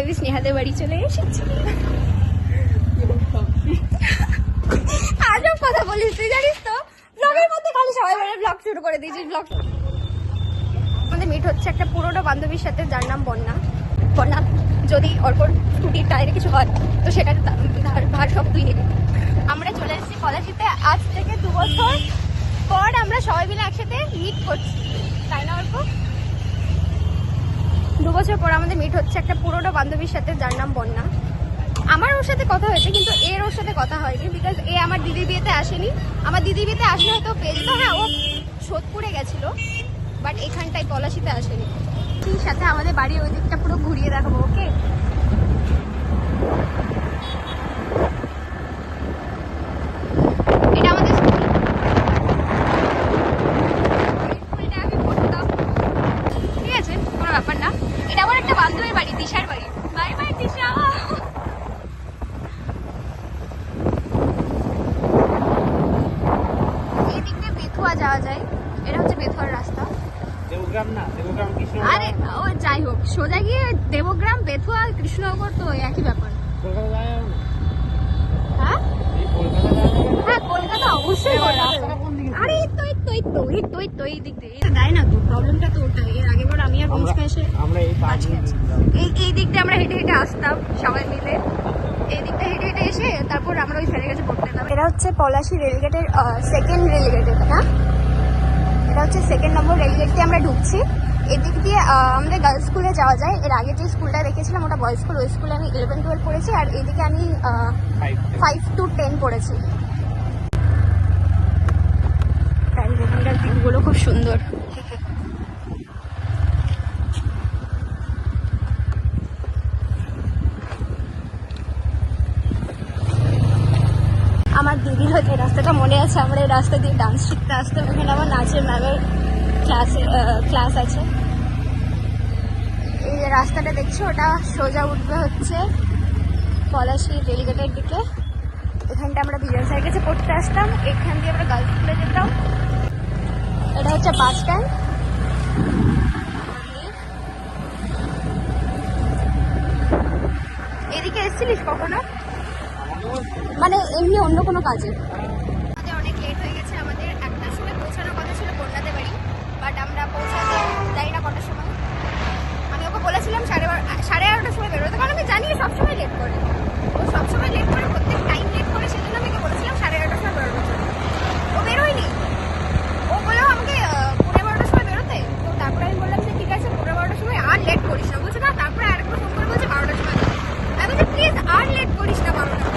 আমি স্নেহাদের বাড়ি চলে এসেছি। আজব কথা বলিস তুই, জানিস তো ব্লগের মধ্যে খালি সবাই বলে ব্লগ শুরু করে দিয়েছিস। ব্লগ আমাদের মিট হচ্ছে একটা পুরোনো বান্ধবীর সাথে, যার নাম বন্যা। বন্যা, যদি অর্কর স্কুটির টায়ারে কিছু হয় তো সেটার ভার সব তুই নিবি। আমরা চলে এসেছি পলাশিতে। আজ থেকে 2 বছর পর আমরা সবাই মিলে একসাথে মিট করছি, তাই না অর্ক? 2 বছর পর আমাদের মিট হচ্ছে একটা পুরোনো বান্ধবীর সাথে, যার নাম বন্যা। আমার ওর সাথে কথা হয়েছে, কিন্তু এর ওর সাথে কথা হয়নি, বিকজ এ আমার দিদির বিয়েতে আসেনি। আমার দিদির বিয়েতে আসলে হয়তো পেয়েছিল, হ্যাঁ ও সোদপুরে গেছিলো, বাট এখানটায় পলাশিতে আসেনি। ঠিক সাথে আমাদের বাড়ির ওই দিকটা পুরো ঘুরিয়ে দেখাবো, ওকে? এটা আমাদের স্কুলটা আমি পড়তাম, ঠিক আছে, কোনো ব্যাপার না। এটা আমার একটা বান্ধবীর বাড়ি, দিশার বাড়ি। বাই বাই দিশা। এই দিক দিয়ে বেথুয়া যাওয়া যায়, এটা হচ্ছে বেথুয়ার রাস্তা। দেবগ্রাম না, দেবগ্রাম কৃষ্ণ। আরে ও যাই হোক, সোজা গিয়ে দেবগ্রাম, বেথুয়া, কৃষ্ণনগর তো একই ব্যাপার। কলকাতা যাওয়া যাবে না? হ্যাঁ এই কলকাতা যাওয়া যাবে না? হ্যাঁ, কলকাতা অবশ্যই কলকাতা। রাস্তাটা কোন দিকে? আরে এই তো এই দিক দিয়ে দেয় না তো, প্রবলেমটা তো ওটাই। এর আগেবার আমি আর রোজ এসে আমরা এই পাঁচ আজকে আছি। এই দিক দিয়ে আমরা হেঁটে হেঁটে আসতাম সবাই মিলে। এই দিকটা হেঁটে হেঁটে এসে তারপর আমরা ওই স্যারের কাছে পড়তে যেতাম। এটা হচ্ছে পলাশী রেলগেটের সেকেন্ড রেলগেট, না? এটা হচ্ছে 2nd নম্বর রেলগেট দিয়ে আমরা ঢুকছি। এদিক দিয়ে আমাদের গার্লস স্কুলে যাওয়া যায়। এর আগে যে স্কুলটা দেখেছিলাম ওটা বয়েজ স্কুল, ওই স্কুলে আমি 11-12 পড়েছি, আর এদিকে আমি 5 to 10 পড়েছি। এখানকার দিকগুলো খুব সুন্দর। আমার দিদির হয়তো এই রাস্তাটা মনে আছে, আমরা এই রাস্তা দিয়ে ডান্স শিখতে আসতাম। এখানে আমার নাচের ম্যামের ক্লাস আছে। এই যে রাস্তাটা দেখছো, ওটা সোজা উঠবে হচ্ছে পলাশী রেলগেটের দিকে। এখানটা আমরা বিজন স্যারের কাছে পড়তে আসতাম, এখান দিয়ে আমরা গার্লস স্কুলে যেতাম। এটা হচ্ছে বাস স্ট্যান্ড। এদিকে এসেছিলিস কখনো, মানে এমনি অন্য কোনো কাজে? আমাদের অনেক লেট হয়ে গেছে, আমাদের 1টার সময় পৌঁছানোর কথা ছিল বন্যাতে বাড়ি, বাট আমরা পৌঁছাতে জানি না কটার সময়। আমি ওকে বলেছিলাম 11:30টার সময় বেরোতে, কারণ আমি জানি সবসময় লেট করে, ও সবসময় লেট করে, প্রত্যেক টাইম লেট করে। সেজন্য আমি ওকে বলেছিলাম 11:30টার সময় বেরোনোর জন্য। ও বেরোয়নি, ও বললো আমাকে 12:15টার সময় বেরোতে। তো তারপরে আমি বললাম যে ঠিক আছে 12:15টার সময় আর লেট করিস না। বলছে না, তারপরে আরেকবার ফোন করে বলছে 12টার সময় যাবে। আমি বলছি প্লিজ আর লেট করিস না 12টা।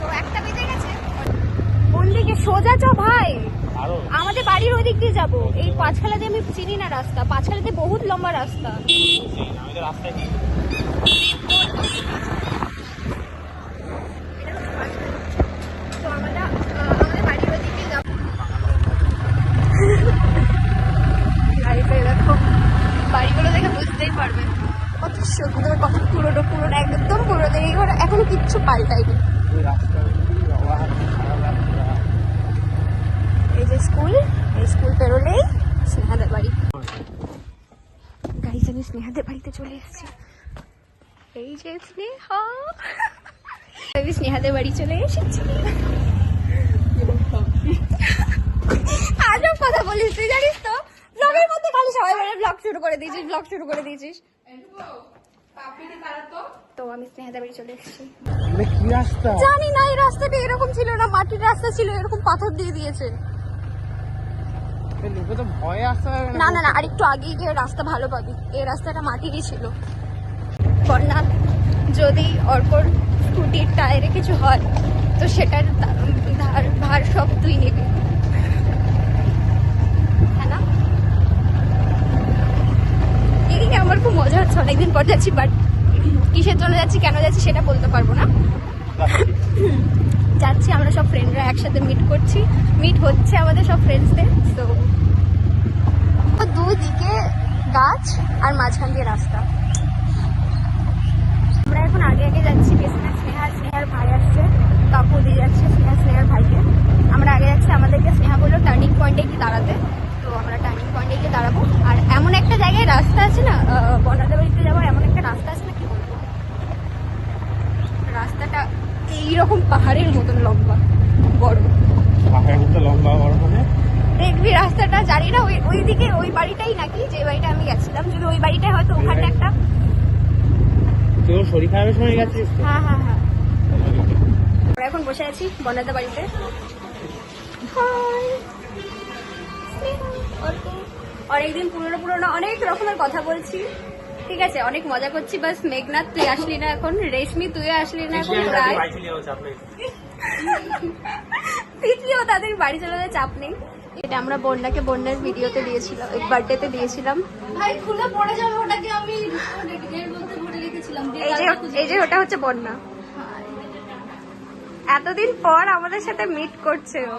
তো 1টা বেজে গেছে। কোন দিকে? সোজা চ ভাই, আমাদের বাড়ির ওই দিক দিয়ে যাবো। এই পাঁচখালা দিয়ে আমি চিনি না রাস্তা, পাঁচখালাতে বহুত লম্বা রাস্তা। আমাদের রাস্তায় কি তো আমরা আমাদের বাড়ির ওই দিক দিয়ে যাবো। গাড়িতে দেখো, বাড়িগুলো দেখে বুঝতেই পারবেন কত সুন্দর, কত পুরোনো পুরোনো, একদম পুরোনো। এইবার এখনো কিচ্ছু পাল্টায়নি। ওই রাস্তায় এই যে স্কুল, এই স্কুল পেরোলেই স্নেহাদের বাড়ি। গাড়িতে আমি স্নেহাদের বাড়িতে চলে এসেছি। এই যে স্নেহা, আমি স্নেহাদের বাড়ি চলে এসেছি। আজব কথা বলিস তুই, জানিস তো ব্লগের মধ্যে খালি সবাই বলে ব্লগ শুরু করে দিয়েছিস, ব্লগ শুরু করে দিয়েছিস। তো আমি স্নেহাদের বাড়ি চলে এসেছি। কি রাস্তা জানি না, এই রাস্তাটা এরকম ছিল না, মাটির রাস্তা ছিল, এরকম পাথর দিয়ে দিয়েছে। লোকে তো ভয়ে আসতে পারবে না না না, আর একটু আগে গিয়ে রাস্তা ভালো পাবি। এই রাস্তাটা মাটিরই ছিল। বন্যা, যদি অর্কর স্কুটির টায়ারে কিছু হয় তো সেটার ভার সব তুই নিবি, হ্যাঁ না? এদিকে আমার খুব মজা হচ্ছে, অনেকদিন পর যাচ্ছি, বাট কিসের জন্য যাচ্ছি, কেন যাচ্ছি সেটা বলতে পারবো না। যাচ্ছি, আমরা সব ফ্রেন্ডরা একসাথে মিট করছি, মিট হচ্ছে আমাদের সব ফ্রেন্ডসদের। তো দুদিকে গাছ আর মাঝখান দিয়ে রাস্তা। আমরা এখন আগে আগে যাচ্ছি, পেছনে স্নেহার ভাই আসছে, কাকু দিয়ে যাচ্ছে স্নেহার ভাইকে। আমরা আগে যাচ্ছি, আমাদেরকে স্নেহা বললো টার্নিং পয়েন্টে গিয়ে দাঁড়াতে। তো আমরা টার্নিং পয়েন্টে গিয়ে দাঁড়াবো। আর এমন একটা জায়গায় রাস্তা আছে না, বন্যাদের বাড়িতে যাবো, এমন একটা রাস্তা আছে না, কি বলবো, এরকম পাহাড়ের মতন লম্বা বড়। পাহাড়ের মতো লম্বা বড় মানে দেখবি রাস্তাটা, জানি না ওই দিকে ওই বাড়িটাই নাকি যে বাড়িটা আমি গেছিলাম, যদি ওই বাড়িটাই হয়তো ওখানে একটা। তোর শরীর খারাপের সময় গেছিস তো? হ্যাঁ হ্যাঁ হ্যাঁ। আমরা এখন বসে আছি বন্যাদা বাড়িতে। অনেকদিন পুরোনো অনেক রকমের কথা বলছি, ঠিক আছে, অনেক মজা করছি। বাস মেঘনাথ তুই আসলি না এখন, রেশমি তুই আসলি না এখন, প্রায় তিতলিও তাদের বাড়ি চলে যায়, চাপ নেই। এটা আমরা বন্যাকে বন্যার ভিডিওতে দিয়েছিলাম, বার্থডেতে দিয়েছিলাম। ভাই খুলে পড়ে যাবে, ওটাকে আমি এর মধ্যে ভরে রেখেছিলাম। এই যে ওটা হচ্ছে বন্যা, এতদিন পর আমাদের সাথে মিট করছে ও।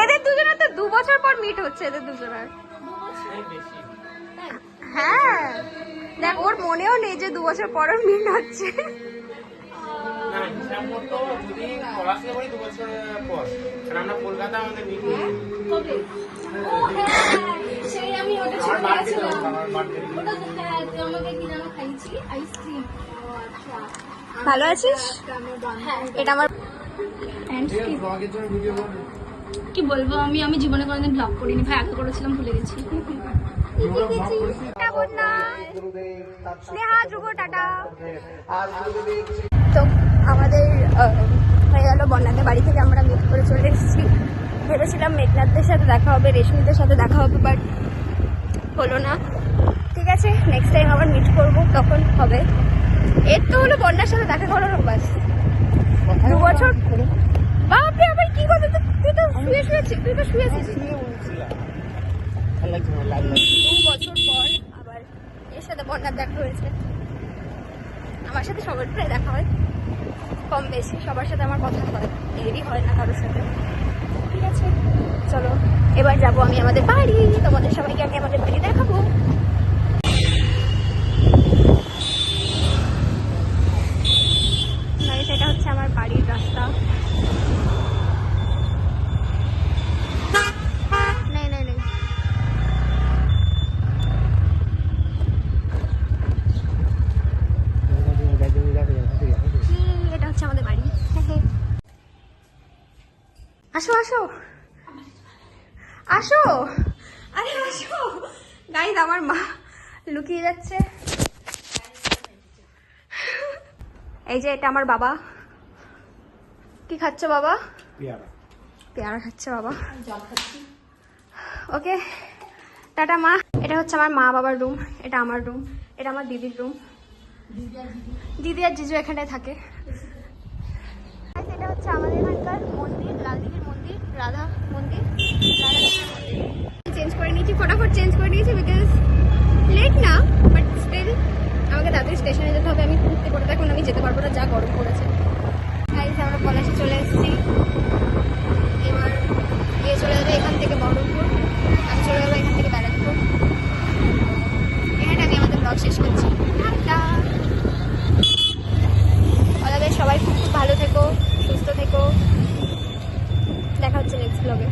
এদের দুজনের তো 2 বছর পর মিট হচ্ছে এদের দুজনের। হ্যাঁ দেখ, ওর মনেও নেই যে 2 বছর পর মিট হচ্ছে। না হিসাব মতো যদি পড়াশোনা করি 2 বছর পর, কারণ আমরা কলকাতা আমাদের মিটিং কবে? ও হ্যাঁ, সেই আমি ওটা ছুটে গেছিলাম। ওটা হ্যাঁ, তুই আমাকে কি জানো খাইছি আইসক্রিম। ও আচ্ছা, ভালো আছিস? হ্যাঁ এটা আমার ব্লগের জন্য ভিডিও করব। কি বলবো, আমি জীবনে কোনোদিন ব্লগ করিনি ভাই, আগে করেছিলাম ভুলে গেছি। বন্যা, স্নেহা, ধ্রুব, টাটা। তো আমাদের হয়ে গেল বন্যাদের বাড়ি থেকে আমরা মিট করে চলে এসেছি। ভেবেছিলাম মেঘনাথদের সাথে দেখা হবে, রেশমিদের সাথে দেখা হবে, বাট হলো না। ঠিক আছে, নেক্সট টাইম আবার মিট করবো, তখন হবে। এর তো হলো বন্যার সাথে দেখা করার অভ্যাস। 2 বছর বাপরে, আবার কি কথা, তুই তো শুয়েছিস, তুই তো শুয়েছিস। 2 বছর পর আবার এর সাথে বন্যার দেখা হয়েছে। আমার সাথে সবার প্রায় দেখা হয়, কম বেশি সবার সাথে আমার কথা হয়, এরই হয় না কারোর সাথে। ঠিক আছে, চলো এবার যাবো আমি আমাদের বাড়ি, তোমাদের সবাইকে আমি আমাদের বাড়ি দেখাবো। এটা হচ্ছে আমার বাড়ির রাস্তা। নেই নেই নেই, এটা হচ্ছে আমাদের বাড়ি। আসো আসো আসো, আরে আসো গাইস, আমার মা লুকিয়ে যাচ্ছে। এই যে এটা আমার বাবা। কি খাচ্ছ বাবা? পেয়ারা খাচ্ছে বাবা। ওকে টাটা মা। এটা হচ্ছে আমার মা বাবার রুম, এটা আমার রুম, এটা আমার দিদির রুম। দিদি আর জিজু এখানে থাকে। এটা হচ্ছে আমাদের এখানকার মন্দির, লালদিঘির মন্দির, রাধা মন্দির। চেঞ্জ করে নিয়েছি, ফটাফট চেঞ্জ করে নিয়েছি, বিকজ লেট না, বাট স্টিল আমাকে তাড়াতাড়ি স্টেশনে যেতে হবে। আমি ঘুরতে করে এখন আমি যেতে পারবো না, যা গরম পড়েছে। আমরা পলাশে চলে এসেছি। এবার গিয়ে চলে যাবে এখান থেকে বহরমপুর, আমি চলে যাবো এখান থেকে ব্যারাকপুর। এখানে আমি আমাদের ব্লগ শেষ করছি। সবাই খুব ভালো থেকো, সুস্থ থেকো, দেখা হচ্ছে নেক্সট ব্লগে।